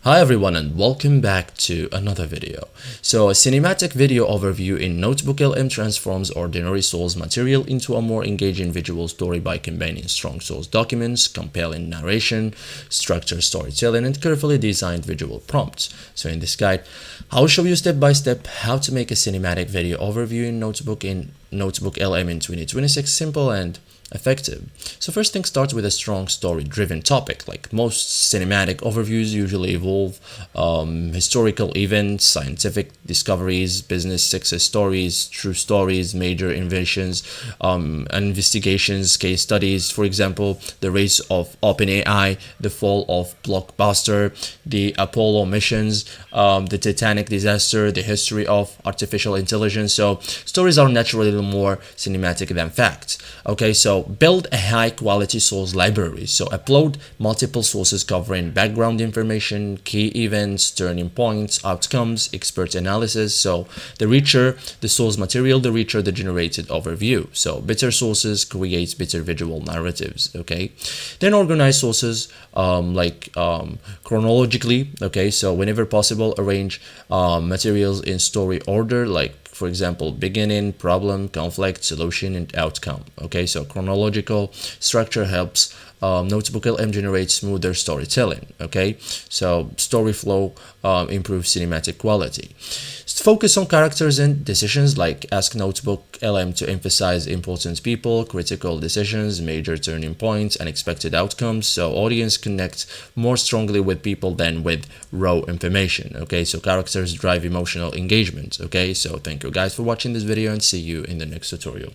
Hi everyone and welcome back to another video. So a cinematic video overview in NotebookLM transforms ordinary source material into a more engaging visual story by combining strong source documents, compelling narration, structured storytelling, and carefully designed visual prompts. So in this guide, I'll show you step by step how to make a cinematic video overview in NotebookLM in 2026, simple and effective. So first thing starts with a strong story driven topic. Like most cinematic overviews usually involve historical events, scientific discoveries, business success stories, true stories, major inventions, investigations, case studies. For example, the rise of OpenAI, the fall of Blockbuster, the Apollo missions, the Titanic disaster, the history of artificial intelligence. So stories are naturally more cinematic than facts. Okay, so build a high quality source library. So upload multiple sources covering background information, key events, turning points, outcomes, expert analysis. So the richer the source material, the richer the generated overview. So better sources create better visual narratives. Okay, then organize sources chronologically. Okay, so whenever possible, arrange materials in story order, like for example, beginning, problem, conflict, solution, and outcome. Okay, so chronological structure helps NotebookLM generate smoother storytelling. Okay, so story flow improves cinematic quality. Focus on characters and decisions, like ask NotebookLM to emphasize important people, critical decisions, major turning points, unexpected outcomes, so audience connect more strongly with people than with raw information. Okay, so characters drive emotional engagement. Okay, so thank you guys for watching this video and see you in the next tutorial.